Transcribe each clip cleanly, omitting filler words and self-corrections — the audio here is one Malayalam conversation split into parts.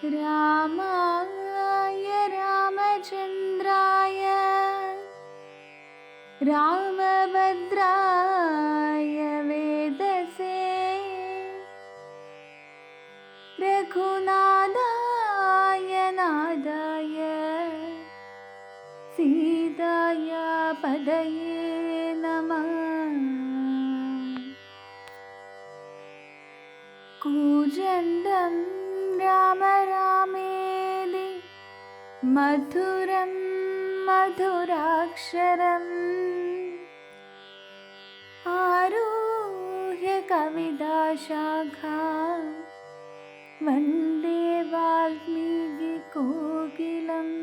रामाय रामचन्द्राय रामभद्राय वेदसे रघुनाथाय नाथाय सीताय पदये नमः। कूजन्तं राम रामेति मधुरं मधुराक्षरम् आरुह्य कविताशाखां वन्दे वाल्मीकिकोकिलम्।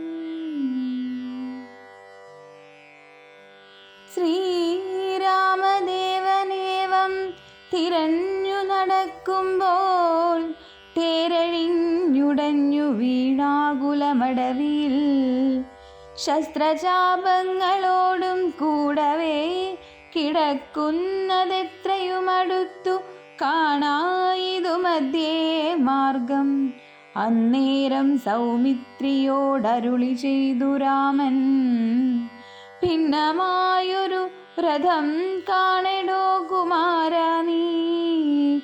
ശ്രീരാമദേവനേവം തിരഞ്ഞു നടക്കുമ്പോൾ തേരഴിഞ്ഞുടഞ്ഞു വീണാകുലമടവിൽ ശസ്ത്രചാപങ്ങളോടും കൂടവേ കിടക്കുന്നതെത്രയുമടുത്തു കാണായിതു മധ്യേ മാർഗം. അന്നേരം സൗമിത്രിയോടരുളി ചെയ്തു രാമൻ, ഭിന്നമായൊരു രഥം കാണെടോ കുമാര നീ.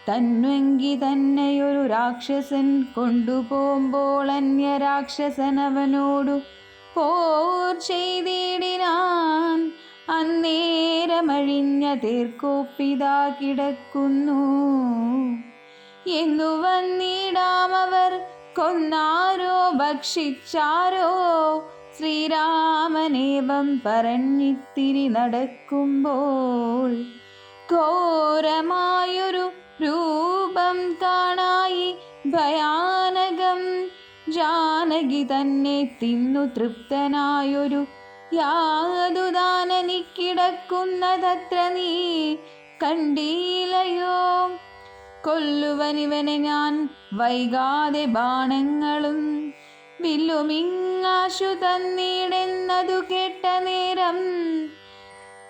തന്വെങ്കി തന്നെയൊരു രാക്ഷസൻ കൊണ്ടുപോകുമ്പോൾ അന്യരാക്ഷസൻ അവനോടു പോർ ചെയ്തിടിനാൻ. അന്നേരമഴിഞ്ഞ തേർക്കോപ്പിതാ കിടക്കുന്നു എന്നു വന്നിടാമവർ കൊന്നാരോ ഭക്ഷിച്ചാരോ. ശ്രീരാമനേവം പറഞ്ഞിത്തിരി നടക്കുമ്പോൾ ഘോരമായൊരു രൂപം കാണായി ഭയാനകം. ജാനകി തന്നെ തിന്നു തൃപ്തനായൊരു യാതുദാനനി കിടക്കുന്നതത്ര നീ കണ്ടീലയോ. കൊല്ലുവനിവനെ ഞാൻ വൈകാതെ ബാണങ്ങളും വില്ലുമിങ്ങാശു തന്നിടെന്നതു കേട്ട നേരം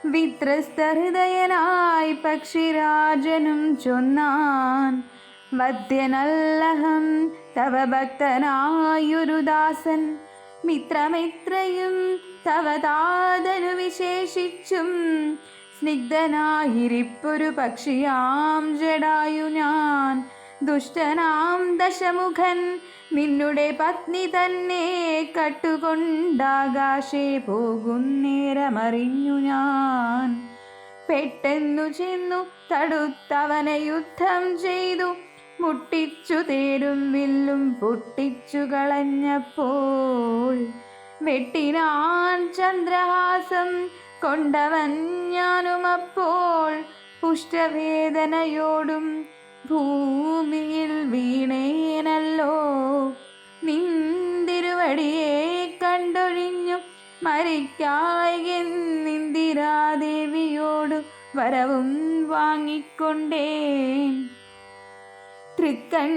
വിത്രസ്തഹൃദയനായി പക്ഷിരാജനും ചൊന്നാൻ, വദ്യനല്ലഹം തവ ഭക്തനായൊരു ദാസൻ. മിത്രമിത്രയും തവ താതനു വിശേഷിച്ചും സ്നിഗ്ധനായിരിപ്പൊരു പക്ഷിയാം ജടായു ഞാൻ. ദുഷ്ടനാം ദശമുഖൻ നിന്നുടെ പത്നി തന്നെ കട്ടുകൊണ്ടാകാശേ പോകുന്നേരമറിഞ്ഞു ഞാൻ. പെട്ടെന്നു ചെന്നു തടുത്തവനെ യുദ്ധം ചെയ്തു മുട്ടിച്ചു തേരും വില്ലും പൊട്ടിച്ചു കളഞ്ഞപ്പോൾ വെട്ടിനാൻ ചന്ദ്രഹാസം കൊണ്ടവൻ ഞാനുമപ്പോൾ. പുഷ്ടവേദനയോടും ഭൂമിയിൽ വീണേനല്ലോ. നിന്തിരുവടിയെ കണ്ടൊഴിഞ്ഞു മരിക്കായെന്നിന്ദിരാദേവിയോടു വരവും വാങ്ങിക്കൊണ്ടേൻ. തൃക്കൺ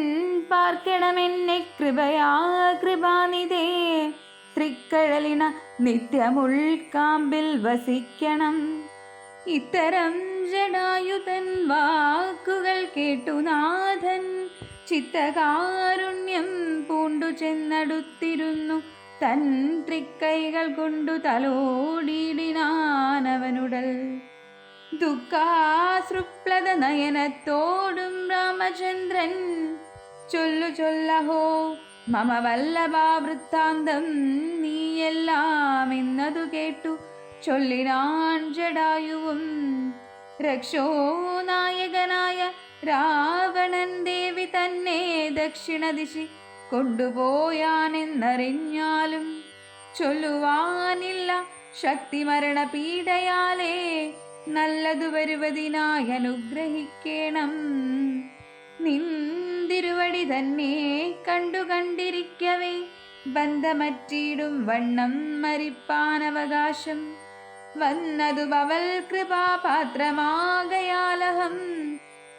പാർക്കണമെന്നെ കൃപയാ കൃപാനിധേ. തൃക്കഴലിന നിത്യമുൾക്കാമ്പിൽ വസിക്കണം. ഇത്തരം ജടായുതൻ വാക്കുകൾ കേട്ടു നാഥൻ ചിത്തകാരുണ്യം പൂണ്ടു ചെന്നടുത്തിരുന്നു. തൻ തൃക്കൈകൾ കൊണ്ടു തലോടിയിടിനാനവനുടൽ. ദുഃഖാശ്രുപ്ലത നയനത്തോടും രാമചന്ദ്രൻ ചൊല്ലു ചൊല്ലഹോ മമ വല്ലഭാവൃത്താന്തം നീയെല്ലാം എന്നതു കേട്ടു ചൊല്ലിനാൻ ജടായുവും. രക്ഷോനായകനായ രാവണൻ ദേവി തന്നെ ദക്ഷിണദിശി കൊണ്ടുപോയാനെന്നറിഞ്ഞാലും ചൊല്ലുവാനില്ല ശക്തിമരണ പീഡയാലേ. നല്ലതു വരുവതിനായി അനുഗ്രഹിക്കണം. നിന്തിരുവടി തന്നെ കണ്ടു കണ്ടിരിക്കവേ ബന്ധമറ്റിടും വണ്ണം മരിപ്പാനവകാശം വന്നതു ഭവൽ കൃപാപാത്രമാകയാലഹം.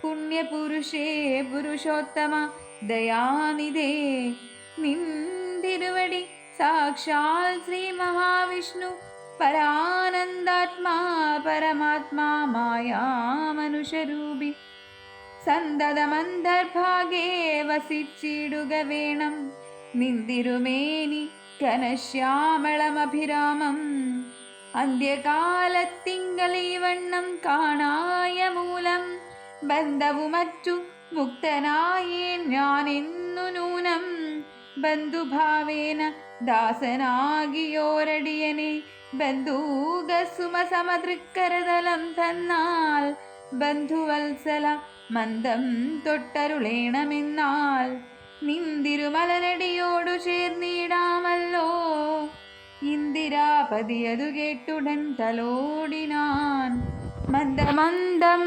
പുണ്യപുരുഷേ പുരുഷോത്തമ ദയാനിധേ നിന്തിരുവടി സാക്ഷാൽ ശ്രീ മഹാവിഷ്ണു പരാനന്ദാത്മാ പരമാത്മാ മായാ മനുഷ്യരൂപി സന്തതമന്തർഭാഗേ വസിച്ചിടുക വേണം. നിന്തിരുമേനി ഘനശ്യാമളമഭിരാമം അന്ത്യകാലത്തിങ്കൽ ഈ വണ്ണം കാണായ മൂലം ബന്ധവുമറ്റു മുക്തനായേൻ ഞാനെന്നു നൂനം. ബന്ധുഭാവേന ദാസനാകിയോരടിയനെ ബന്ധൂകസുമസമതൃക്കരതലം തന്നാൽ ബന്ധുവത്സല മന്ദം തൊട്ടരുളേണമെന്നാൽ നിന്തിരുമലരടിയോടു ചേർന്നിടാമല്ലോ. ഇന്ദിരാപതിയതു കേട്ടുടൻ തലോടിനാൻ. മന്ദമന്ദം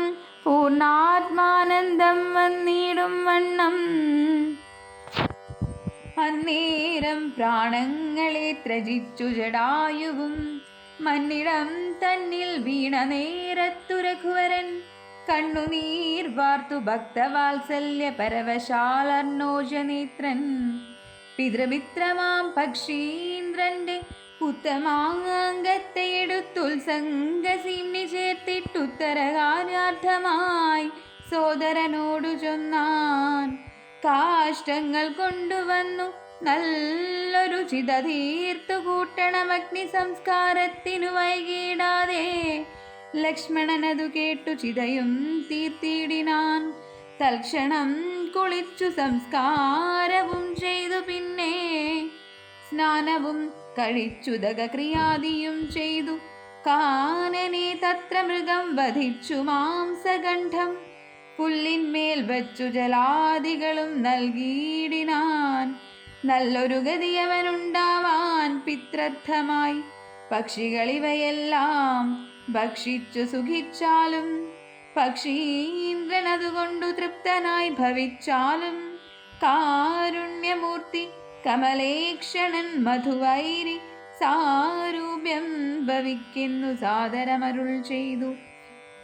പൂർണ്ണാത്മാനന്ദം വന്നിടും വണ്ണം അന്നേരം പ്രാണങ്ങളെ ത്രജിച്ചു ജടായുവും മന്നിടം തന്നിൽ വീണ നേരത്തു രഘുവരൻ കണ്ണുനീർ വാർത്തു ഭക്തവാത്സല്യ പരവശാലർണോജനേത്രൻ. പിതൃമിത്രമാം പക്ഷീന്ദ്രന്റെ ഉത്തമാംഗത്തെ എടുത്തുത്സംഗസീമ്നി ചേർത്തിട്ടുത്തരകാര്യാർത്ഥമായി സോദരനോടു ചൊന്നാൻ. കാഷ്ടങ്ങൾ കൊണ്ടുവന്നു നല്ലൊരു ചിത തീർത്തു കൂട്ടണം അഗ്നി സംസ്കാരത്തിനു വൈകിടാതെ. ലക്ഷ്മണനതു കേട്ടു ചിതയും തീർത്തിടിനാൻ. തൽക്ഷണം കുളിച്ചു സംസ്കാരവും ചെയ്തു പിന്നെ സ്നാനവും കഴിച്ചുദകക്രിയാദിയും ചെയ്തു. കാനനെ തത്ര മൃഗം വധിച്ചു മാംസഗണ്ഡം പുല്ലിന്മേൽ വച്ചു ജലാദികളും നൽകിയിടിനാൻ. നല്ലൊരു ഗതിയവനുണ്ടാവാൻ പിത്രർത്ഥമായി പക്ഷികളിവയെല്ലാം ഭക്ഷിച്ചു സുഖിച്ചാലും പക്ഷീന്ദ്രൻ അതുകൊണ്ടു തൃപ്തനായി ഭവിച്ചാലും കാരുണ്യമൂർത്തി കമലേക്ഷണൻ മധുവൈരി സാരൂപ്യം ഭവിക്കുന്നു സാദരമരുൾ ചെയ്തു.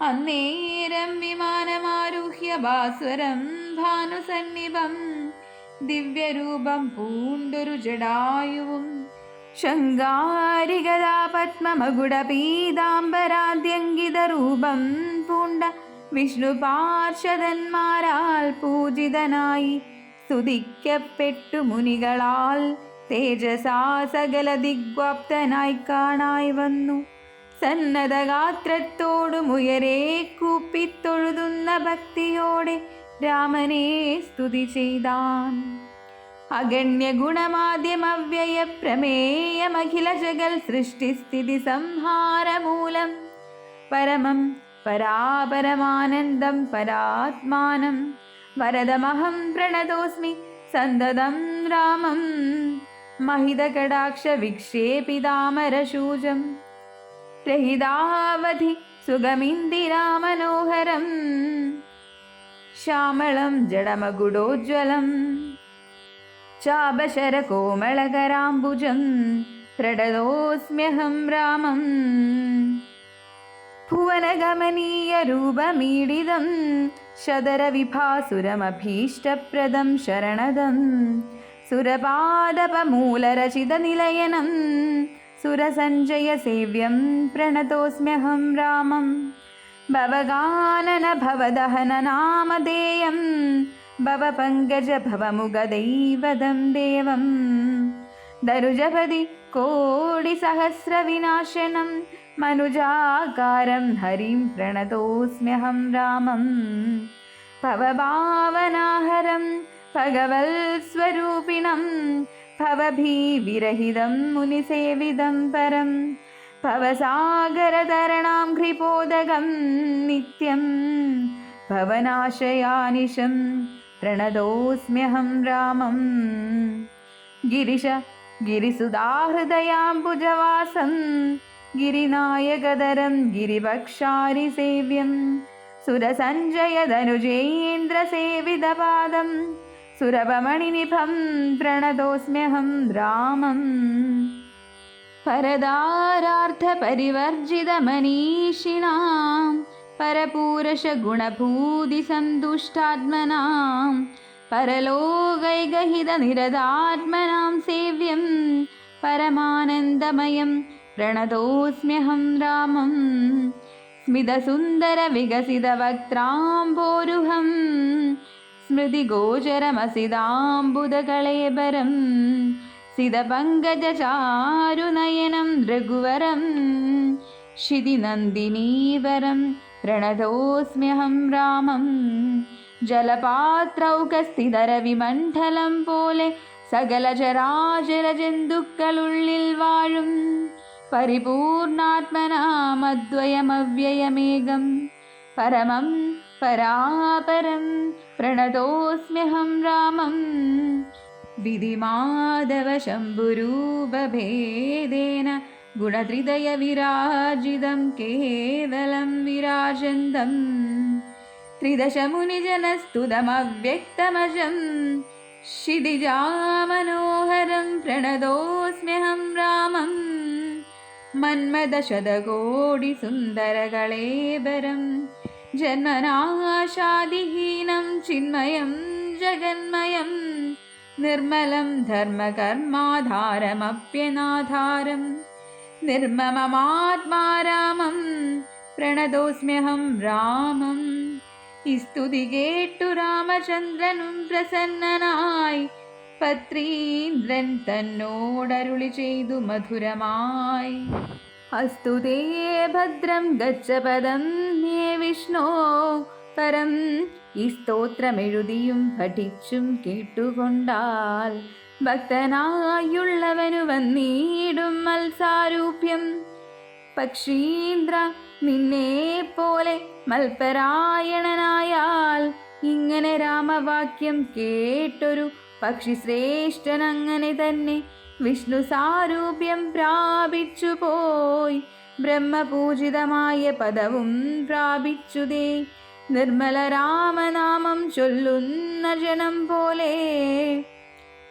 അന്നേരം വിമാനമാരുഹ്യ ഭാസ്വരം ഭാനുസന്നിഭം ദിവ്യരൂപം പൂണ്ടൊരു ജടായുവും ശങ്കാരികഥാ പത്മമകുട പീതാംബരാദ്യങ്കിത രൂപം പൂണ്ട വിഷ്ണു പാർഷദന്മാരാൽ പൂജിതനായി സ്തുതിക്കപ്പെട്ടു മുനികളാൽ തേജസാ സകല ദിഗ്വാപ്തനായി കാണായി വന്നു. സന്നദ്ധഗാത്രത്തോടുമുയരെ കൂപ്പിത്തൊഴുതുന്ന ഭക്തിയോടെ രാമനെ സ്തുതി ചെയ്താൻ. അഗണ്യ ഗുണമാദ്യമവ്യയ പ്രമേയമഖില ജഗൽ സൃഷ്ടിസ്ഥിതി സംഹാരമൂലം പരമം പരാപരമാനന്ദം പരാത്മാനം വരദമഹം പ്രണതോസ്മി സന്തതം രാമം മഹിതകടാക്ഷ വിക്ഷേപിതാമരശൂജം രഹിതാവധി സുഗമിന്ദിരാമനോഹരം ശ്യാമളം ജഡമകുടോജ്വലം ചാപശരകോമളകരാംബുജം പ്രണതോസ്മ്യഹം രാമം ഭുവനഗമനീയരൂപമീഡിതം ശതരവിഭാസുരമഭീഷ്ടപ്രദം ശരണദം സുരപാദപമൂലരചിതനിലയനം സുരസഞ്ജയസേവ്യം പ്രണതോസ്മ്യഹം രാമം ഭവഗാനന ഭവദഹന നാമധേയം ഭവപങ്കജ ഭവമുഖദൈവതം ദേവം ദരുജപതി കോടിസഹസ്രവിനാശനം മനുജാകാരം ഹരിം പ്രണതോസ്മ്യഹം രാമം ഭവഭാവനാഹരം ഭഗവത്സ്വരൂപിണം ഭവഭീവിരഹിതം മുനിസേവിതം പരം ഭവസാഗരതരണാം ഘ്രിപോദകം നിത്യം ഭവനാശയാനിശം പ്രണതോസ്മ്യഹം രാമം ഗിരിശ ഗിരിസുധാഹൃദയാംബുജവാസം ഗിരിനായകധരം ഗിരിഭക്ഷാരിസേവ്യം സുരസഞ്ജയധനുജേന്ദ്രസേവിതപാദം സുരഭമണിനിഭം പ്രണതോസ്മ്യഹം രാമം പരദാരാർത്ഥപരിവർജിതമനീഷിണാം പരപൂരശഗുണഭൂതിസന്തുഷ്ടാത്മനാം പരലോകൈകഹിതനിരതാത്മനാം സേവ്യം പരമാനന്ദമയം പ്രണതോസ്മ്യഹം രാമം സ്മിതസുന്ദരവികസിതവക്ത്രാംബോരുഹം സ്മൃതി ഗോചരമസിതാംബുദകളേബരം സിതപങ്കജചാരുനയനം രഘുവരം ക്ഷിതിനന്ദിനീവരം പ്രണതോസ്മ്യഹം രാമം. ജലപാത്രൗകസ്ഥിതരവിമണ്ഡലം പോലെ സകല ചരാചര ജന്തുക്കളുള്ളിൽ വാഴും പരിപൂർണാത്മനാമദ്വയമവ്യയമേകം പരമം പരാപരം പ്രണതോസ്മ്യഹം രാമം. വിധിമാധവ ശംഭുരൂപഭേദേന ഗുണത്രിതയ വിരാജിതം കേവലം വിരാജന്തം ത്രിദശമുനിജനസ്തുതമവ്യക്തമജം ക്ഷിതിജാമനോഹരം പ്രണതോസ്മ്യഹം രാമം. മന്മദശതകോടിസുന്ദരകളേബരം ജന്മനാശാദിഹീനം ചിന്മയം ജഗന്മയം നിർമ്മലം ധർമ്മകർമാധാരമപ്യനാധാരം നിർമ്മമമാത്മാരാമം പ്രണതോസ്മ്യഹം രാമം. ഈ സ്തുതി കേട്ടു രാമചന്ദ്രനും പ്രസന്നനായി പത്രീന്ദ്രൻ തന്നോടരുളി ചെയ്തു മധുരമായി. അസ്തു തേ ഭദ്രം ഗച്ഛ പദം നേ വിഷ്ണോ പരം. ഈ സ്തോത്രമെഴുതിയും പഠിച്ചും കേട്ടുകൊണ്ടാൽ ഭക്തനായുള്ളവനു വന്നിടും മത്സാരൂപ്യം. പക്ഷീന്ദ്ര നിന്നെ പോലെ മൽപരായണനായാൽ ഇങ്ങനെ രാമവാക്യം കേട്ടൊരു പക്ഷി ശ്രേഷ്ഠൻ അങ്ങനെ തന്നെ വിഷ്ണു സാരൂപ്യം പ്രാപിച്ചു പോയി ബ്രഹ്മപൂജിതമായ പദവും പ്രാപിച്ചുതേ. നിർമ്മല രാമനാമം ചൊല്ലുന്ന ജനം പോലെ.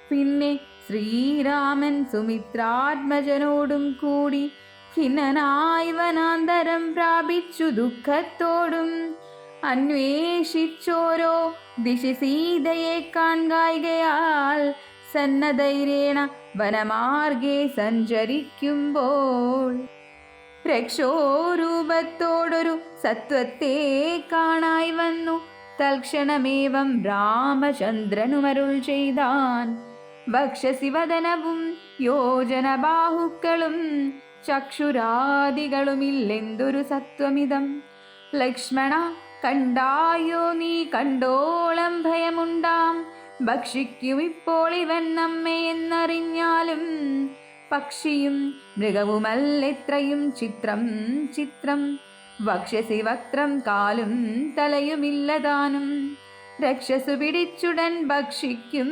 പിന്നെ ശ്രീരാമൻ സുമിത്രാത്മജനോടും കൂടി ഖിന്നനായി വനാന്തരം പ്രാപിച്ചു ദുഃഖത്തോടും അന്വേഷിച്ചോരോ ദിശി സീതയെ കാൺകായികയാൽ സന്നദ്ധൈരേണ വനമാർഗെ സഞ്ചരിക്കുമ്പോൾ രക്ഷോരൂപത്തോടൊരു സത്വത്തെ കാണായി വന്നു. തൽക്ഷണമേവം രാമചന്ദ്രനുമരുൾ ചെയ്താൻ. വക്ഷസി വദനവും യോജനബാഹുക്കളും ചക്ഷുരാദികളുമില്ലെന്തൊരു സത്വമിതം. ലക്ഷ്മണ കണ്ടായോ നീ കണ്ടോളം ഭയമുണ്ടാം. ഭക്ഷിക്കുമിപ്പോൾ ഇവൻ നമ്മെ എന്നറിഞ്ഞാലും പക്ഷിയും മൃഗവുമല്ലെത്രയും ചിത്രം ചിത്രം. വക്ഷസി വക്രം കാലും തലയുമില്ലതാനും. രക്ഷസു പിടിച്ചുടൻ ഭക്ഷിക്കും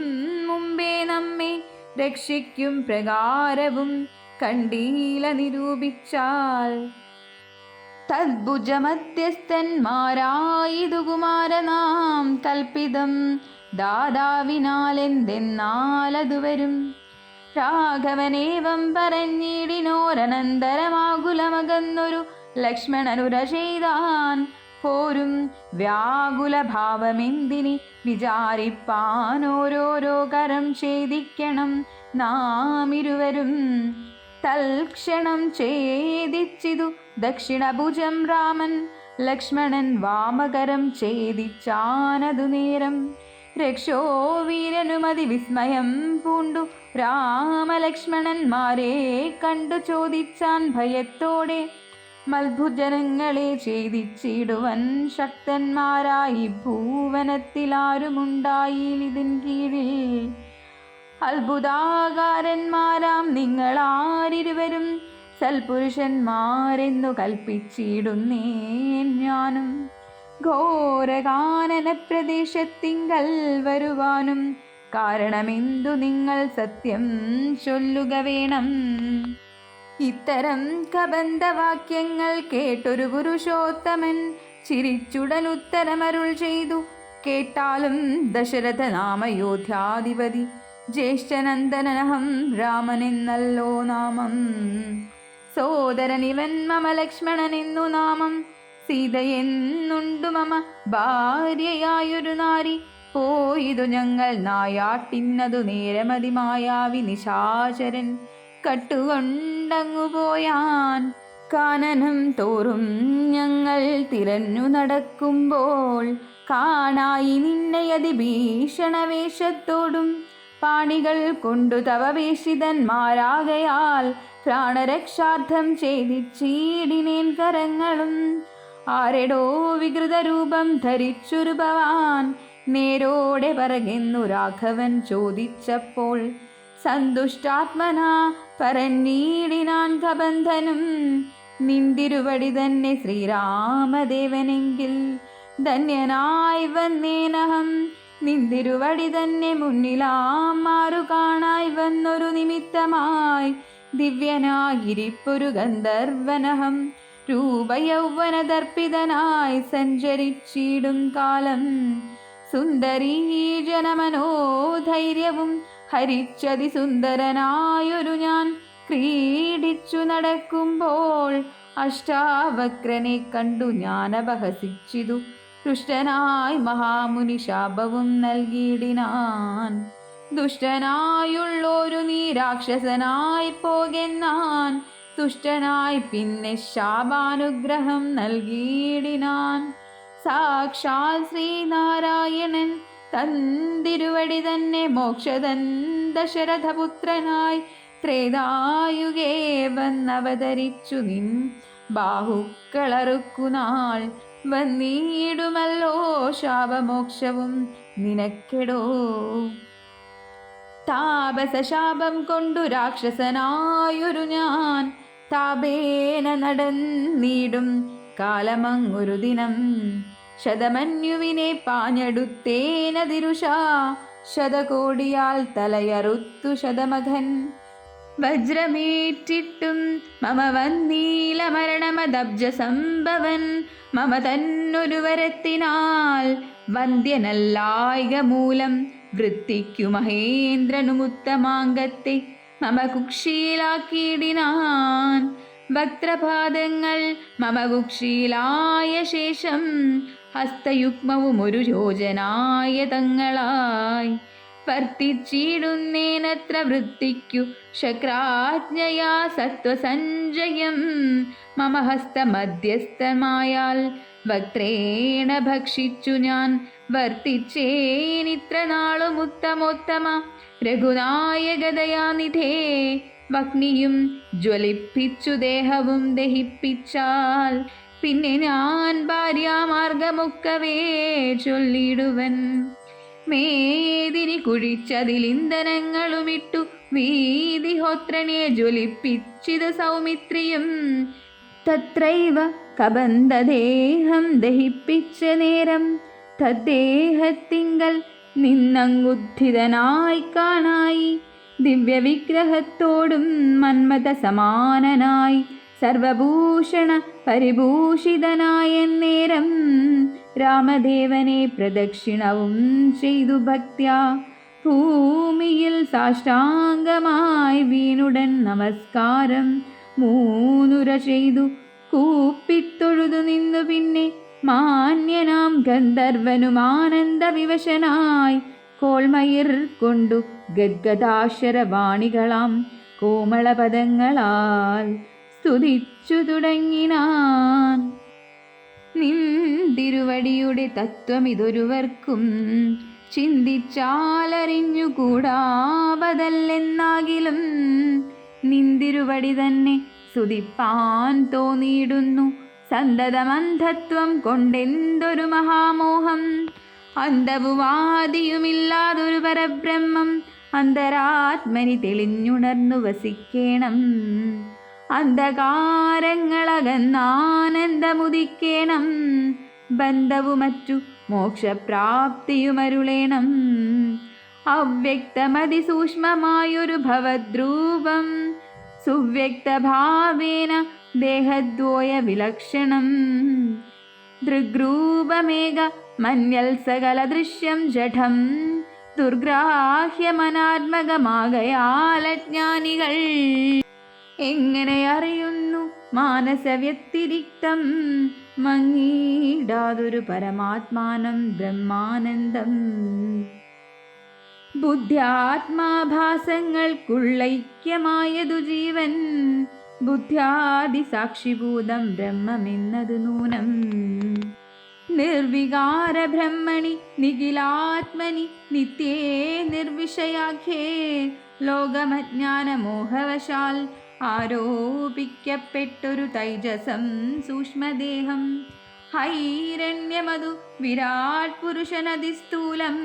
മുമ്പേ നമ്മെ രക്ഷിക്കും പ്രകാരവും കണ്ടീല നിരൂപിച്ചാൽ. തദ്ഭുജമധ്യസ്ഥന്മാരായിതു കുമാരനാം കൽപ്പിതം ദാതാവിനാലെന്തെന്നാലതു വരും. രാഘവനേവം പറഞ്ഞിടിനോരനന്തരമാകുലമകന്നൊരു ലക്ഷ്മണനുര ചെയ്താൻ. പോരും വ്യാകുലഭാവമെന്തിനി വിചാരിപ്പാനോരോരോ കരം ഛേദിക്കണം നാം ഇരുവരും. തൽക്ഷണം ഛേദിച്ചിതു ദക്ഷിണഭുജം രാമൻ. ലക്ഷ്മണൻ വാമകരം ഛേദിച്ചാനതു നേരം. രക്ഷോ വീരനുമതി വിസ്മയം പൂണ്ടു രാമലക്ഷ്മണന്മാരെ കണ്ടു ചോദിച്ചാൻ ഭയത്തോടെ. മൽഭുജനങ്ങളെ ഛേദിച്ചിടുവൻ ശക്തന്മാരായി ഭൂവനത്തിലാരുമുണ്ടായിലിതിൻ കീഴിൽ. അത്ഭുതാകാരന്മാരാം നിങ്ങളാരിരുവരും സൽപുരുഷന്മാരെന്നു കൽപ്പിച്ചിടുന്നേൻ ഞാനും. ഘോരകാനന പ്രദേശത്തിങ്കൽ വരുവാനും കാരണമെന്തു നിങ്ങൾ സത്യം ചൊല്ലുക വേണം. ഇത്തരം കബന്ധവാക്യങ്ങൾ കേട്ടൊരു പുരുഷോത്തമൻ ചിരിച്ചുടൻ ഉത്തരമരുൾ ചെയ്തു. കേട്ടാലും ദശരഥ നാമയോധ്യാധിപതി ജ്യേഷ്ഠനന്ദനഹം രാമനെന്നല്ലോ നാമം. സോദരനിവൻ മമ ലക്ഷ്മണനെന്നു നാമം. സീതയെന്നുണ്ടു മമ ഭാര്യയായൊരു നാരി. പോയിതു ഞങ്ങൾ നായാട്ടിന്നതു നേരമതി മായാവി നിശാചരൻ കട്ടുകൊണ്ടങ്ങു പോയാൻ. കാനനം തോറും ഞങ്ങൾ തിരഞ്ഞു നടക്കുമ്പോൾ കാണായി നിന്നെ അതിഭീഷണവേഷത്തോടും പാണികൾ കൊണ്ടു തവ വേഷിതന്മാരാകയാൽ പ്രാണരക്ഷാർത്ഥം ഛേദിച്ചീടിനേൻ കരങ്ങളും. ആരെടോ വികൃതരൂപം ധരിച്ചൊരു ഭവാൻ നേരോടെ പറകെന്നു രാഘവൻ ചോദിച്ചപ്പോൾ സന്തുഷ്ടാത്മനാ പറഞ്ഞീടിനാൻ കബന്ധനും. നിന്തിരുവടി തന്നെ ശ്രീരാമദേവനെങ്കിൽ ധന്യനായി വന്നേനഹം. നിന്തിരുവടി തന്നെ മുന്നിലാം മാറു കാണായി വന്നൊരു നിമിത്തമായി ദിവ്യനായിരിപ്പൊരു ഗന്ധർവനഹം. രൂപയൗവനദർപ്പിതനായി സഞ്ചരിച്ചിടും കാലം സുന്ദരീ ജനമനോധൈര്യവും ഹരിച്ചതി സുന്ദരനായൊരു ഞാൻ ക്രീഡിച്ചു നടക്കുമ്പോൾ അഷ്ടാവക്രനെ കണ്ടു ഞാൻ അപഹസിച്ചിതു. ദുഷ്ടനായി മഹാമുനി ശാപവും നൽകിയിടിനാൻ. ദുഷ്ടനായുള്ളൊരു നീ രാക്ഷസനായി പോകെന്നാൻ തുഷ്ടനായി പിന്നെ ശാപാനുഗ്രഹം നൽകിയിടിനാൻ. സാക്ഷാൽ ശ്രീനാരായണൻ തന്തിരുവടി തന്നെ മോക്ഷദൻ ദശരഥപുത്രനായി ത്രേതായുഗേ വന്നവതരിച്ചു നിൻ ബാഹുക്കളറുക്കുനാൾ വന്നിടുമല്ലോ ശാപമോക്ഷവും നിനക്കെടോ. താപസശാപം കൊണ്ടു രാക്ഷസനായൊരു ഞാൻ താപേന നടന്നിടും കാലമങ്ങൊരു ദിനം ശതമന്യുവിനെ പാഞ്ഞെടുത്തേനതിരുഷാ ശതകോടിയാൽ തലയറുത്തു ശതമഖൻ. വജ്രമേറ്റിട്ടും മമ വന്നീല മരണമദബ്ജ സംഭവൻ മമ തന്നൊരുവരത്തിനാൽ വന്ധ്യനല്ലായിക മൂലം വൃത്തിക്കു മഹേന്ദ്രനുമുത്തമാങ്കത്തെ മമ കുക്ഷിയിലാക്കിയിടിനാൻ. വക്രപാദങ്ങൾ മമ കുക്ഷിയിലായ ശേഷം ഹസ്തയുഗ്മവും ഒരു യോജനായ തങ്ങളായി വർത്തിച്ചിടുന്നേനത്ര വൃത്തിക്കു ശക്രാജ്ഞയാ സത്വസഞ്ജയം മമ ഹസ്തമധ്യസ്ഥമായാൽ വക്രേണ ഭക്ഷിച്ചു ഞാൻ വർത്തിച്ചേനിത്ര നാളും ഉത്തമോത്തമ രഘുനായകദയാനിധേ. വഗ്നിയും ജ്വലിപ്പിച്ചു ദേഹവും ദഹിപ്പിച്ചാൽ പിന്നെ ഞാൻ ഭാര്യാമാർഗമൊക്കവേ ചൊല്ലിടുവൻ. മേദിനി കുഴിച്ചതിലിന്ധനങ്ങളുമിട്ടു വീതിഹോത്രനെ ജ്വലിപ്പിച്ചിത് സൗമിത്രിയും. തത്രൈവ കബന്ധദേഹം ദഹിപ്പിച്ച നേരം തദ്ദേഹത്തിങ്കൽ നിന്നങ്ങുദ്ധിതനായി കാണായി ദിവ്യവിഗ്രഹത്തോടും മന്മഥ സമാനനായി സർവഭൂഷണ പരിഭൂഷിതനായ നേരം രാമദേവനെ പ്രദക്ഷിണവും ചെയ്തു ഭക്ത്യാ ഭൂമിയിൽ സാഷ്ടാംഗമായി വീണുടൻ നമസ്കാരം മൂന്നുര ചെയ്തു കൂപ്പിത്തൊഴുതു നിന്നു. പിന്നെ മാന്യനാം ഗന്ധർവനും ആനന്ദവിവശനായി കോൾമയിർ കൊണ്ടു ഗദ്ഗദാശരവാണികളാം കോമളപദങ്ങളാൽ സ്തുതിച്ചു തുടങ്ങിനാൻ. നിന്തിരുവടിയുടെ തത്വമിതൊരുവർക്കും ചിന്തിച്ചാലറിഞ്ഞുകൂടാവതല്ലെന്നാകിലും നിന്തിരുവടി തന്നെ സ്തുതിപ്പാൻ തോന്നിയിടുന്നു. സന്തതമന്ധത്വം കൊണ്ടെന്തൊരു മഹാമോഹം. അന്തവുവാദിയുമില്ലാതൊരു പരബ്രഹ്മം അന്തരാത്മനി തെളിഞ്ഞുണർന്നു വസിക്കേണം. അന്ധകാരങ്ങളകന്നാനന്ദമുദിക്കേണം. ബന്ധവുമറ്റു മോക്ഷപ്രാപ്തിയുമരുളേണം. അവ്യക്തമതിസൂക്ഷ്മമായൊരു ഭവദ്രൂപം സുവ്യക്തഭാവേന ദേഹദ്വയ വിലക്ഷണം. ദൃഗ്രൂപമേക മന്യൽ സകല ദൃശ്യം ജഠം ദുർഗ്രാഹ്യമനാത്മകമാകയാലജ്ഞാനികൾ എങ്ങനെ അറിയുന്നു മാനസവ്യതിരിക്തം മങ്ങിടാതൊരു പരമാത്മാനം ബ്രഹ്മാനന്ദം. ബുദ്ധ്യാത്മാഭാസങ്ങൾക്കുള്ളൈക്യമായതു ജീവൻ ബുദ്ധ്യാദി സാക്ഷിഭൂതം ബ്രഹ്മമെന്നതു നൂനം. നിർവികാര ബ്രഹ്മണി നിഖിലാത്മനി നിത്യേ നിർവിഷയാഖ്യേ ലോകമജ്ഞാനമോഹവശാൽ ആരോപിക്കപ്പെട്ടൊരു തൈജസം സൂക്ഷ്മദേഹം ഹൈരണ്യമതു വിരാട് പുരുഷനതിസ്ഥൂലം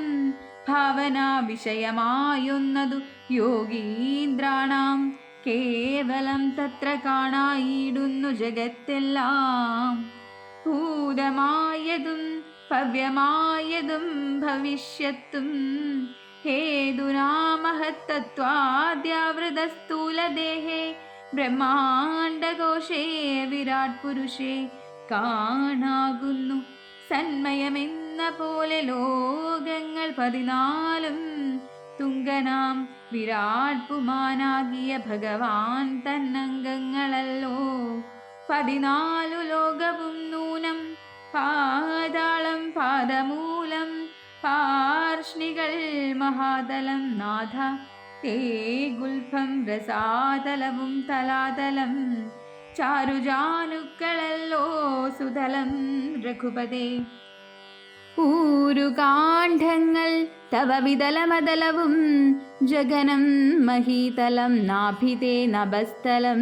ഭാവനാ വിഷയമായൊന്നതു യോഗീന്ദ്രാണാം കേവലം തത്ര കാണായിടുന്നു ജഗത്തെല്ലാം ഭൂതമായതും ഭവ്യമായതും ഭവിഷ്യത്തും ഹേതുനാ മഹത്തത്വാദ്യാവൃതസ്ഥൂലദേഹേ ബ്രഹ്മാണ്ഡകോശേ വിരാട് പുരുഷേ കാണാകുന്നു സന്മയമെന്ന പോലെ ലോകങ്ങൾ 14 തുങ്കനാം വിരാട് പുമാനാകിയ ഭഗവാൻ തന്നംഗങ്ങളല്ലോ 14 ലോകവും നൂനം പാതാളം പാദമൂലം പാർഷ്ണികൾ മഹാതലം നാഥ തേ ഗുൽഫം രസാതലവും തലാതലം ചാരുജാനുക്കളല്ലോ സുതലം രഘുപതേ ഊരുകാണ്ഡങ്ങൾ തവ വിതലമതലവും ജഗനം മഹീതലം നാഭിതേ നഭസ്ഥലം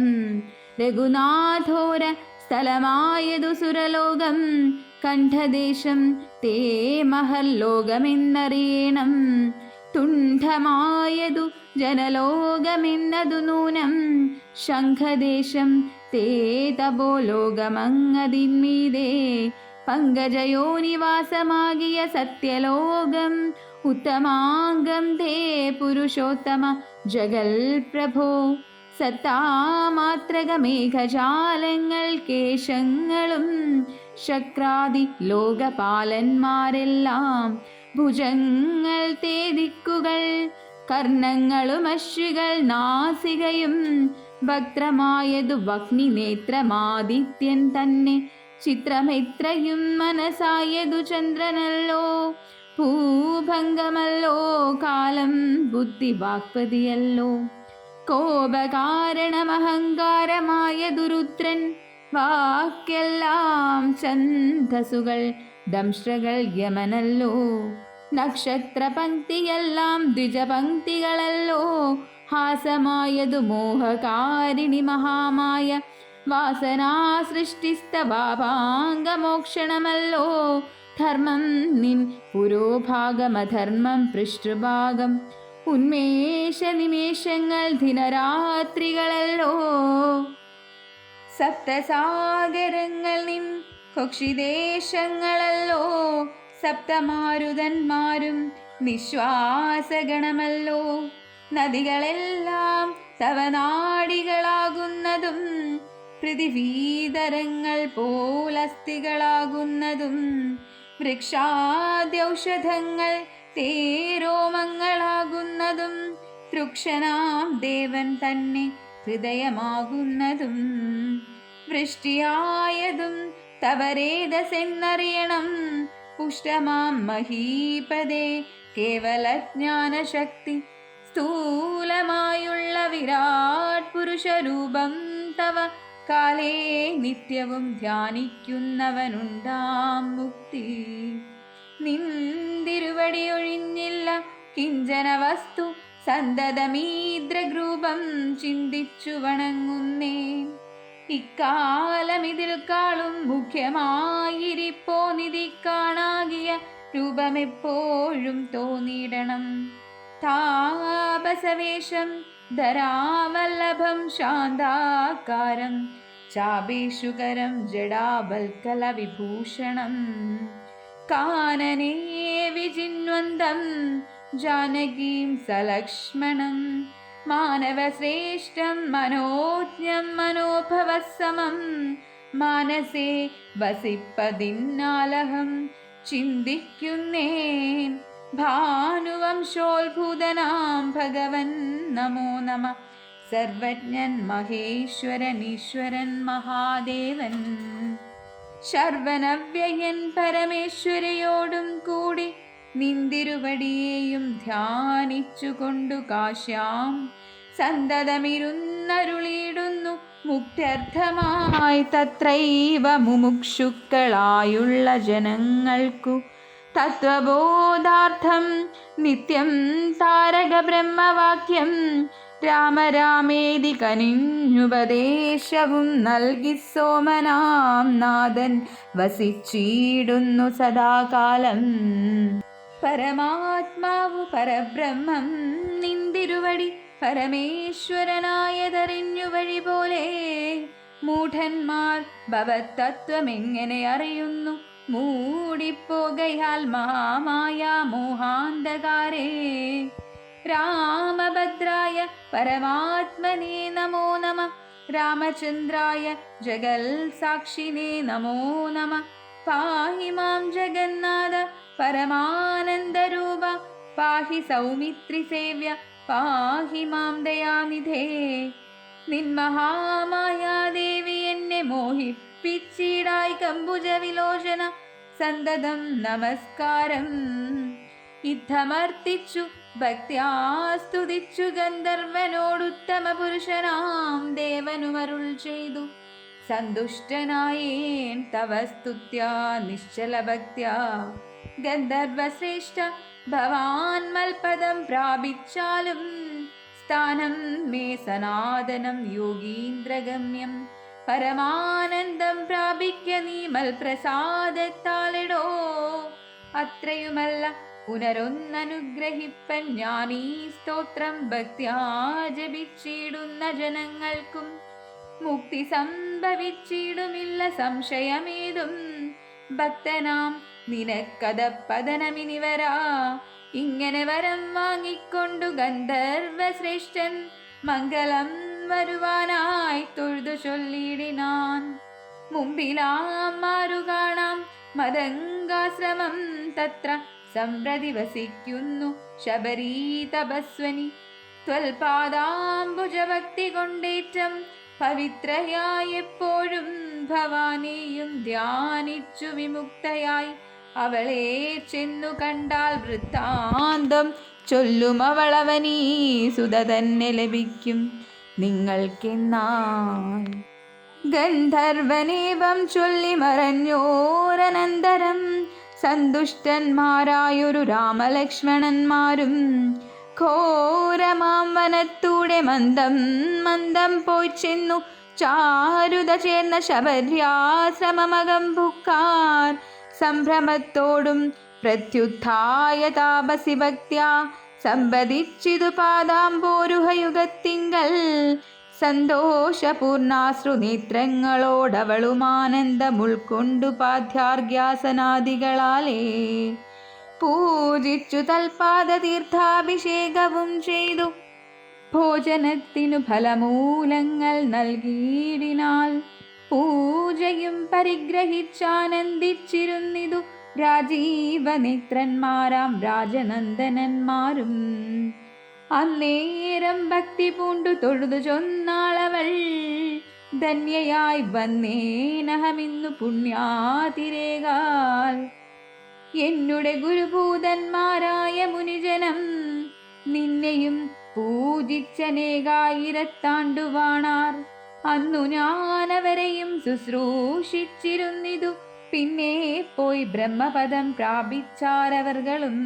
രഘുനാഥോര സ്ഥലമായതു സുരലോകം കണ്ഠദേശം തേ മഹല്ലോകമെന്നറിയണം തുണ്ഡമായതു ജനലോകമെന്നതു നൂനം ശംഖദേശം തേ തപോലോകമങ്ങതിന്മീതേ പങ്കജയോനിവാസമാകിയ സത്യലോകം ഉത്തമാംഗം തേ പുരുഷോത്തമ ജഗൽ പ്രഭോ സത്താമാത്രകമേഘജാലങ്ങൾ കേശങ്ങളും ശക്രാദി ലോകപാലന്മാരെല്ലാം ഭുജങ്ങൾ തേ ദിക്കുകൾ കർണങ്ങളും അശ്വികൾ നാസികയും വക്രമായതു വഗ്നിനേത്രമാദിത്യൻ തന്നെ ചിത്രമെത്രയും മനസായതു ചന്ദ്രനല്ലോ ഭൂഭംഗമല്ലോ കാലം ബുദ്ധി വാക്പതിയല്ലോ കോപകാരണമഹങ്കാരമായതു രുദ്രൻ വാക്കെല്ലാം ഛന്ദസുകൾ ദംഷ്ട്രകൾ യമനല്ലോ നക്ഷത്രപംക്തിയെല്ലാം ദ്വിജപംക്തികളല്ലോ ഹാസമായതു മോഹകാരിണി മഹാമായ വാസനാസൃഷ്ടിസ്തവാപാംഗമോക്ഷണമല്ലോ ധർമ്മം നിൻ പുരോഭാഗമധർമ്മം പൃഷ്ഠഭാഗം ഉന്മേഷ നിമേഷങ്ങൾ ദിനരാത്രികളല്ലോ സപ്തസാഗരങ്ങൾ നിൻ കൊക്ഷിദേശങ്ങളല്ലോ സപ്തമാരുതന്മാരും നിശ്വാസഗണമല്ലോ നദികളെല്ലാം തവ നാടികളാകുന്നതും പൃഥിവീതരങ്ങൾ പോലസ്ഥികളാകുന്നതും വൃക്ഷാദ്യൗഷധങ്ങൾ തേരോമങ്ങളാകുന്നതും തൃക്ഷനാം ദേവൻ തന്നെ ഹൃദയമാകുന്നതും വൃഷ്ടിയായതും തവരേതസെന്നറിയണം പുഷ്ടമാം മഹീപദേ കേവലജ്ഞാനശക്തി സ്ഥൂലമായുള്ള വിരാട് പുരുഷരൂപം തവ കാലേ നിത്യവും ധ്യാനിക്കുന്നവനുണ്ടാം മുക്തി നിന്തിരുവടിയൊഴിഞ്ഞില്ല കിഞ്ചന വസ്തു സന്തതമീദ്രഗ്രൂപം ചിന്തിച്ചു വണങ്ങുന്നേ ഇക്കാലമിതിൽ കാളും മുഖ്യമായിരിപ്പോ നിധി കാണാകിയ രൂപമെപ്പോഴും തോന്നിയിടണം താപസവേഷം ധരാവല്ലഭം ശാന്താകാരം ചാപേഷുകരം ജഡാബൽക്കല വിഭൂഷണം കാനനേ വിജിന്വന്തം ജാനകീം സലക്ഷ്മണം മാനവശ്രേഷ്ഠം മനോജ്ഞം മനോഭവസമം മാനസേ വസിപ്പതിന്നാലഹം ചിന്തിക്കുന്നേൻ ഭാനുവംശോത്ഭൂതനാം ഭഗവൻ നമോ നമ സർവജ്ഞൻ മഹേശ്വരനീശ്വരൻ മഹാദേവൻ ശർവനവ്യയൻ പരമേശ്വരയോടും കൂടി നിന്തിരുവടിയെയും ധ്യാനിച്ചുകൊണ്ടു കാശ്യാം സന്തതമിരുന്നരുളിയിടുന്നു മുക്ത്യർത്ഥമായി തത്രൈവ മുമുക്ഷുക്കളായുള്ള ജനങ്ങൾക്കു തത്വബോധാർത്ഥം നിത്യം താരക ബ്രഹ്മവാക്യം രാമരാമേതി കനിഞ്ഞുപദേശവും നൽകി സോമനാം നാഥൻ വസിച്ചിടുന്നു സദാകാലം. പരമാത്മാവു പരബ്രഹ്മം നിന്തിരുവടി പരമേശ്വരനായതറിഞ്ഞു വഴി പോലെ മൂഢന്മാർ ഭവതത്വമെങ്ങനെ അറിയുന്നു മൂടിപ്പോകയാൽ മഹാമായ മോഹാന്ധകാരേ. രാമഭദ്രായ പരമാത്മനേ നമോ നമ രാമചന്ദ്രായ ജഗൽ സാക്ഷിനേ നമോ നമ പാഹി മാം ജഗന്നാഥ പരമാനന്ദരൂപ പാഹി സൗമിത്രി സേവ്യ പാഹി മാം ദയാനിധേ. നിന്മഹാമായാദേവി എന്നെ മോഹിപ്പിച്ചിടായി കമ്പുജ വിലോചന സന്തതം നമസ്കാരം. ഇത്തമർത്തിച്ചു ഭക്ത്യാ സ്തുതിച്ചു ഗന്ധർവനോടുത്തമ പുരുഷനാം ദേവനുമരുൾ ചെയ്തു സന്തുഷ്ടനായേൻ തവ സ്തുത്യാ നിശ്ചല ഭക്ത്യാ. ഗന്ധർവശ്രേഷ്ഠ ഭവാൻ മൽപദം പ്രാപിച്ചാലും സ്ഥാനം മേ സനാതനം യോഗീന്ദ്രഗമ്യം. പരമാനന്ദം പ്രാപിക്ക നീ മൽപ്രസാദത്താലെടോ. അത്രയുമല്ല പുനരൊന്നനുഗ്രഹിപ്പൻ ഞാനീ സ്തോത്രം ഭക്ത്യാ ജപിച്ചിടുന്ന ജനങ്ങൾക്കും മുക്തി സംഭവിച്ചിടുമില്ല സംശയമേതും. ഭക്തനാം നിനക്കത പതനമിനി വരാ. ഇങ്ങനെ വരം വാങ്ങിക്കൊണ്ടു ഗന്ധർവശ്രേഷ്ഠൻ മംഗളം വരുവാനായി തൊഴുതു ചൊല്ലിടിനാൻ. മുമ്പിലാം മാറു കാണാം മതംഗാശ്രമം തത്ര സംപ്രതി വസിക്കുന്നു ശബരീ തപസ്വനി. ത്വൽപാദാംബുജഭക്തി കൊണ്ടേറ്റം പവിത്രയായി എപ്പോഴും ഭവാനിയും ധ്യാനിച്ചു വിമുക്തയായി അവളെ ചെന്നു കണ്ടാൽ വൃത്താന്തം ചൊല്ലും അവളവനീ സുത തന്നെ ലഭിക്കും നിങ്ങൾക്കെന്നാൽ. ഗന്ധർവനേവം ചൊല്ലി മറഞ്ഞോരനന്തരം സന്തുഷ്ടന്മാരായൊരു രാമലക്ഷ്മണന്മാരും ഘോരമാം വനത്തൂടെ മന്ദം മന്ദം പോയി ചെന്നു ചാരുത ചേർന്ന ശബര്യാശ്രമമകം ഭുക്കാർ. സംഭ്രമത്തോടും പ്രത്യുത്ഥായ താപസി ഭക്ത്യാ സമ്പദിച്ചിതു പാദാംബോരുഹയുഗത്തിങ്കൽ. സന്തോഷപൂർണാശ്രുനേത്രങ്ങളോടവളുമാനന്ദം ഉൾക്കൊണ്ടു പാദ്യാർഘ്യാസനാദികളാലേ പൂജിച്ചു തൽപാദ തീർത്ഥാഭിഷേകവും ചെയ്തു ഭോജനത്തിനു ഫലമൂലങ്ങൾ നൽകിയിടിനാൽ. പൂജയും പരിഗ്രഹിച്ചാനന്ദിച്ചിരുന്നിതു രാജീവനേത്രന്മാരാം രാജനന്ദനന്മാരും. അന്നേരം ഭക്തി പൂണ്ടു തൊഴുതു ചൊന്നാളവൾ ധന്യയായി വന്നേനഹമിന്നു പുണ്യാതിരേകാൽ. എന്നുടെ ഗുരുഭൂതന്മാരായ മുനിജനം നിന്നെയും പൂജിച്ചനേകായിരത്താണ്ടുവാണാർ. അന്നു ഞാനവരെയും ശുശ്രൂഷിച്ചിരുന്നിതു പിന്നെ പോയി ബ്രഹ്മപദം പ്രാപിച്ചാരവർകളും.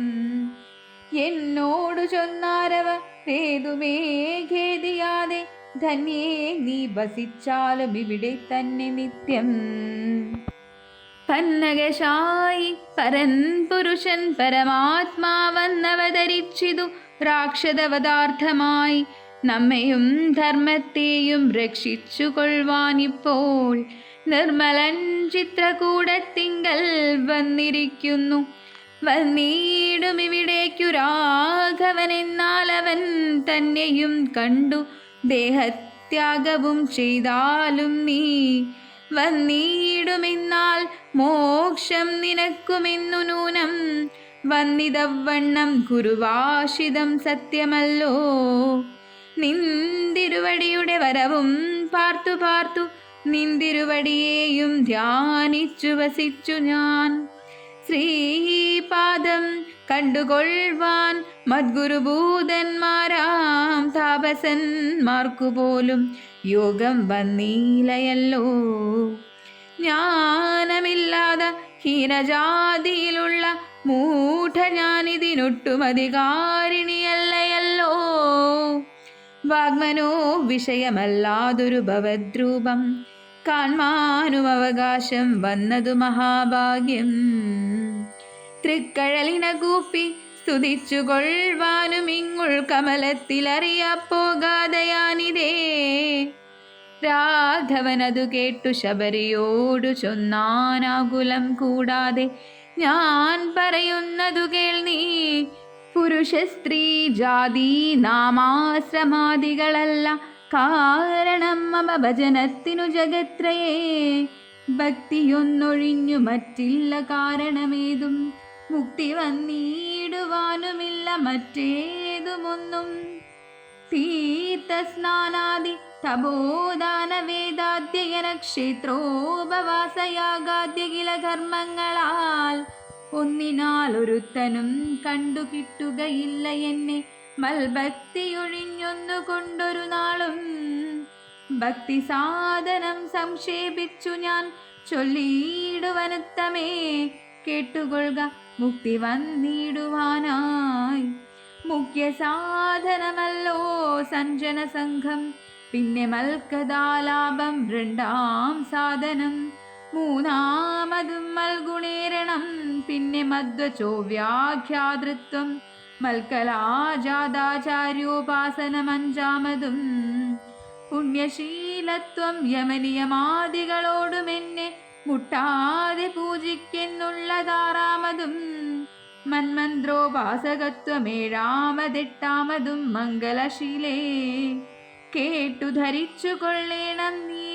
എന്നോടു ചൊന്നാരവ ഏതുമേ ഖേദിയാതെ ധന്യേ നീ വസിച്ചാലും ഇവിടെ തന്നെ നിത്യം. പന്നകശായി പരൻ പുരുഷൻ പരമാത്മാവന്നവതരിച്ചിതു രാക്ഷസവതാർത്ഥമായി നമ്മയും ധർമ്മത്തെയും രക്ഷിച്ചു കൊള്ളുവാനിപ്പോൾ നിർമ്മലൻ ചിത്രകൂടത്തിങ്കൽ വന്നിരിക്കുന്നു. വന്നിടുമിവിടേക്കു രാഘവനെന്നാൽ അവൻ തന്നെയും കണ്ടു ദേഹത്യാഗവും ചെയ്താലും നീ വന്നിടുമെന്നാൽ മോക്ഷം നിനക്കുമെന്നു നൂനം. വന്നിതവണ്ണം കുരുവാശിതം സത്യമല്ലോ. നിന്തിരുവടിയുടെ വരവും പാർത്തു പാർത്തു നിന്തിരുവടിയെയും ധ്യാനിച്ചു വസിച്ചു ഞാൻ. ശ്രീപാദം കണ്ടുകൊള്ളുവാൻ മദ്ഗുരുഭൂതന്മാരാം താപസന്മാർക്കുപോലും യോഗം വന്നീലയല്ലോ. ജ്ഞാനമില്ലാതെ ഹീനജാതിയിലുള്ള മൂഢ ഞാനിതിനൊട്ടും അധികാരിണിയല്ലയല്ലോ. വാഗ്മനോ വിഷയമല്ലാതൊരു ഭവദ്രൂപം കാൺമാനും അവകാശം വന്നതു മഹാഭാഗ്യം. തൃക്കഴലിനകൂപ്പി സ്തുതിച്ചു കൊള്ളുവാനും ഇങ്ങുൾ കമലത്തിലറിയപ്പോകാതയാനിതേ. രാഘവനതു കേട്ടു ശബരിയോടു ചൊന്നാനാകുലം കൂടാതെ, ഞാൻ പറയുന്നതു കേൾ നീ. പുരുഷ സ്ത്രീ ജാതി നാമാശ്രമാദികളല്ല കാരണം മമ ഭജനത്തിനു ജഗത്രയേ. ഭക്തിയൊന്നൊഴിഞ്ഞു മറ്റില്ല കാരണമേതും, മുക്തി വന്നിടുവാനുമില്ല മറ്റേതുമൊന്നും. തീർത്ഥസ്നാനാദി തപോദാന വേദാധ്യയന ക്ഷേത്രോപവാസയാഗാദ്യകില കർമ്മങ്ങളാൽ ഒന്നിനാൽ ഒരുത്തനും കണ്ടു കിട്ടുകയില്ല എന്നെ മൽഭക്തിയൊഴിഞ്ഞൊന്നു കൊണ്ടൊരു നാളും. ഭക്തി സാധനം സംക്ഷേപിച്ചു ഞാൻ ചൊല്ലിയിടുവനുത്തമേ, കേട്ടുകൊള്ളുക മുക്തി വന്നിടുവാനായി. മുഖ്യ സാധനമല്ലോ സഞ്ജന സംഘം, പിന്നെ മൽക്കഥാലാപം രണ്ടാം സാധനം. മൂന്നാമതും മൽഗുണേരണം, പിന്നെ മധ്വചോ വ്യാഖ്യാതൃത്വം. മൽക്കലാജാതാചാര്യോപാസനം അഞ്ചാമതും. പുണ്യശീലത്വം യമനിയമാദികളോടും എന്നെ മുട്ടാതെ പൂജിക്കെന്നുള്ളതാറാമതും. മന്മന്ത്രോപാസകത്വം ഏഴാമതെട്ടാമതും മംഗലശീലേ. കേട്ടു ധരിച്ചു കൊള്ളേണം നീ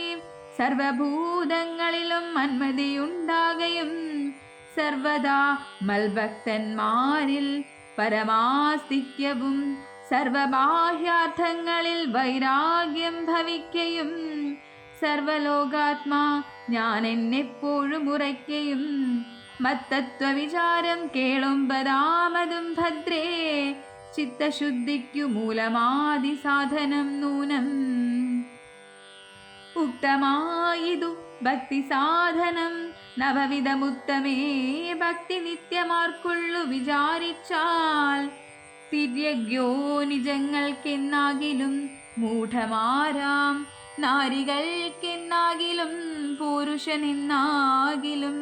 സർവഭൂതങ്ങളിലും മന്മതിയുണ്ടാകയും സർവദാ മൽഭക്തന്മാരിൽ പരമാസ്തിക്യവും സർവബാഹ്യാർത്ഥങ്ങളിൽ വൈരാഗ്യം ഭവിക്കയും സർവലോകാത്മാ ഞാൻ എന്നെപ്പോഴും ഉറയ്ക്കയും. മത്തത്വവിചാരം കേളുമ്പതാമതും ഭദ്രേ, ചിത്തശുദ്ധിക്കു മൂലമാദി സാധനം നൂനം. ഉക്തമായിതു ഭക്തി സാധനം നവവിധമുത്തമേ, ഭക്തി നിത്യമാർക്കുള്ളു വിചാരിച്ചാൽ. തിര്യഗ്യോ നിജങ്ങൾക്കെന്നാകിലും മൂഢമാരാം നാരികൾക്കെന്നാകിലും പുരുഷനെന്നാകിലും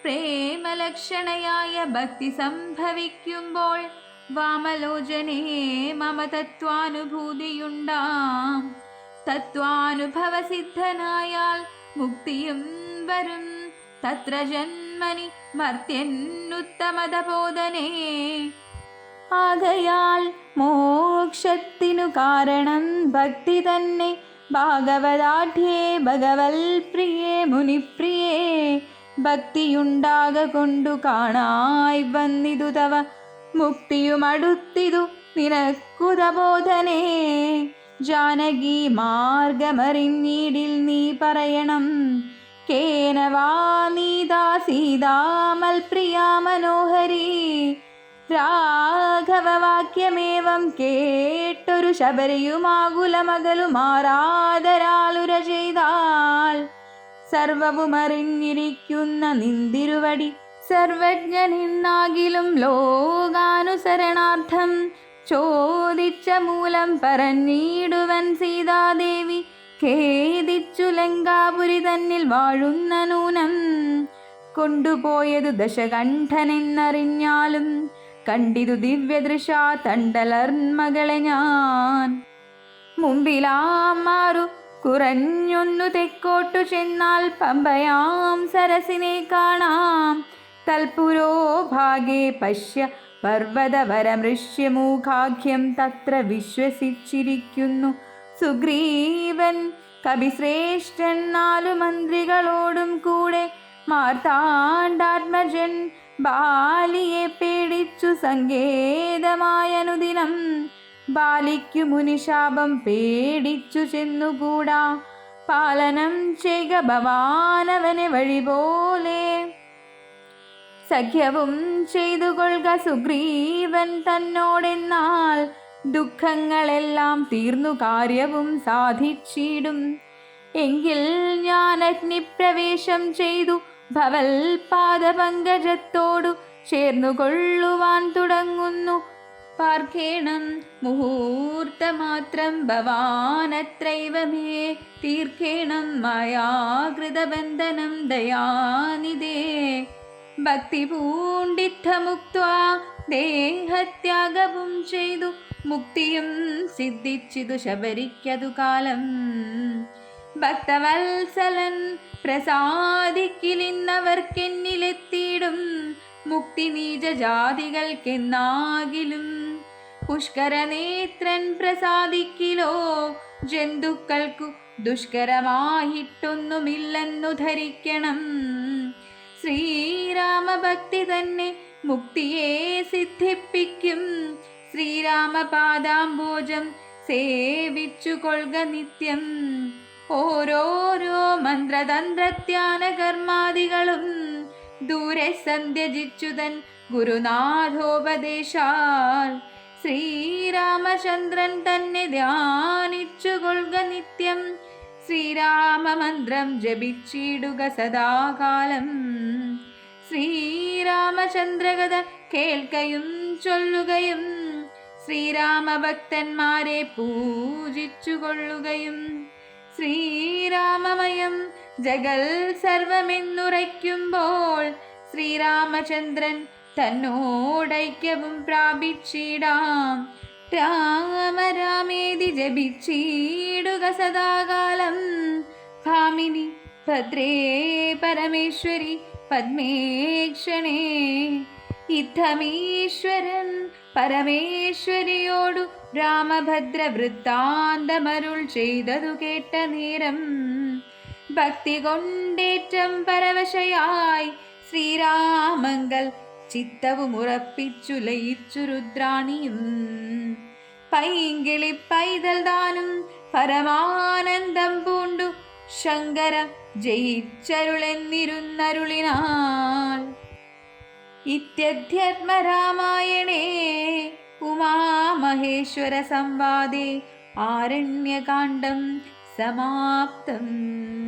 പ്രേമലക്ഷണയായ ഭക്തി സംഭവിക്കുമ്പോൾ വാമലോചനേ മമ തത്വാനുഭൂതിയുണ്ടാം. തത്വാനുഭവസിദ്ധനായാൽ മുക്തിയും വരും തത്ര ജന്മനി മർത്യനുത്തമതബോധനേ. ആകയാൽ മോക്ഷത്തിനു കാരണം ഭക്തി തന്നെ. ഭാഗവതാഢ്യേ ഭഗവൽ പ്രിയേ മുനിപ്രിയേ, ഭക്തിയുണ്ടാക കൊണ്ടു കാണായി വന്നിതു തവ മുക്തിയുമടുത്തിതു നിനക്കുതബോധനേ. ജാനകി മാർഗമറിഞ്ഞിടിൽ നീ പറയണം, കേനവാ നീതാ സീതാമൽ പ്രിയാ മനോഹരി. രാഘവവാക്യമേവം കേട്ടൊരു ശബരിയുമാകുലമകലുമാറാദരാലുര ചെയ്താൽ സർവവും അറിഞ്ഞിരിക്കുന്ന നിന്തിരുവടി സർവജ്ഞനിന്നാകിലും ലോകാനുസരണാർത്ഥം ചോദിച്ച മൂലം പറഞ്ഞിടുവൻ സീതാദേവി. ഖേദിച്ചു ലങ്കാപുരി തന്നിൽ വാഴുന്ന നൂനം കൊണ്ടുപോയതു ദശകണ്ഠനെന്നറിഞ്ഞാലും കണ്ടിതു ദിവ്യദൃശാ തണ്ടലർമകളെ ഞാൻ. മുമ്പിലാമാറു കുറഞ്ഞൊന്നു തെക്കോട്ടു ചെന്നാൽ പമ്പയാം സരസിനെ കാണാം. തൽപുരോ ഭാഗേ പശ്യ പർവ്വതവരമൃഷ്യമൂഖാഖ്യം തത്ര വിശ്വസിച്ചിരിക്കുന്നു സുഗ്രീവൻ കവിശ്രേഷ്ഠൻ നാലു മന്ത്രികളോടും കൂടെ. മാർത്താണ്ഡാത്മജൻ ബാലിയെ പേടിച്ചു സങ്കേതമായനുദിനം. ബാലിക്കു മുനിശാപം പേടിച്ചു ചെന്നുകൂടാ, പാലനം ചെയ്ക ഭവാനവനെ വഴി പോലെ. സഖ്യവും ചെയ്തു കൊള്ളുക സുഗ്രീവൻ തന്നോടെന്നാൽ ദുഃഖങ്ങളെല്ലാം തീർന്നു കാര്യവും സാധിച്ചിടും. എങ്കിൽ ഞാൻ അഗ്നിപ്രവേശം ചെയ്തു ഭവൽ പാദപങ്കജത്തോടു ചേർന്നു കൊള്ളുവാൻ തുടങ്ങുന്നു. പാർക്കേണം മുഹൂർത്തമാത്രം ഭവാനത്രൈവ മേ തീർക്കേണം മായാകൃതബന്ധനം ദയാനിധേ. ഭക്തി പൂണ്ടിത്തമുക്ത്വാ ദേഹത്യാഗവും ചെയ്തു മുക്തിയും സിദ്ധിച്ചിതു ശബരിക്കതു കാലം. ഭക്തവത്സലൻ പ്രസാദിക്കിലിന്നവർക്കെന്നിലെത്തിയിടും മുക്തി നീചജാതികൾക്കെന്നാകിലും. പുഷ്കരനേത്രൻ പ്രസാദിക്കിലോ ജന്തുക്കൾക്കു ദുഷ്കരമായിട്ടൊന്നുമില്ലെന്നു ധരിക്കണം. ശ്രീരാമഭക്തി തന്നെ മുക്തിയെ സിദ്ധിപ്പിക്കും. ശ്രീരാമപാദാംബോജം സേവിച്ചു കൊള്ളുക നിത്യം. ഓരോരോ മന്ത്രതന്ത്രധ്യാന കർമാദികളും ദൂരെ സന്ധ്യജിച്ചുതൻ ഗുരുനാഥോപദേശാൽ ശ്രീരാമചന്ദ്രൻ തന്നെ ധ്യാനിച്ചു കൊള്ളുക നിത്യം. ശ്രീരാമമന്ത്രം ജപിച്ചിടുക സദാകാലം. ശ്രീരാമചന്ദ്രകഥ കേൾക്കയും ചൊല്ലുകയും ശ്രീരാമഭക്തന്മാരെ പൂജിച്ചു കൊള്ളുകയും ശ്രീരാമമയം ജഗൽ സർവമെന്നുറയ്ക്കുമ്പോൾ ശ്രീരാമചന്ദ്രൻ തന്നോടൈക്യവും പ്രാപിച്ചിടാം. രാമ രാമേതി ജപിച്ചിടുക സദാകാലം. ഭാമിനി ഭദ്രേ പരമേശ്വരി പദ്മേക്ഷണേ. ഇത്തമീശ്വരൻ പരമേശ്വരിയോടു രാമഭദ്ര വൃത്താന്തമരുൾ ചെയ്തതു കേട്ട നേരം ഭക്തി കൊണ്ടേറ്റം പരവശയായി ശ്രീരാമങ്കൽ ചിത്തവും ഉറപ്പിച്ചു ലയിച്ചു രുദ്രാണിയും. പൈങ്കിളി പൈതൽ താനും പരമാനന്ദം പൂണ്ടു ശങ്കര ജയിച്ചരുളെന്നിരുന്നരുളിനാൾ. ഇത്യധ്യാത്മ രാമായണേ ഉമാമഹേശ്വര സംവാദേ ആരണ്യകാണ്ഡം സമാപ്തം.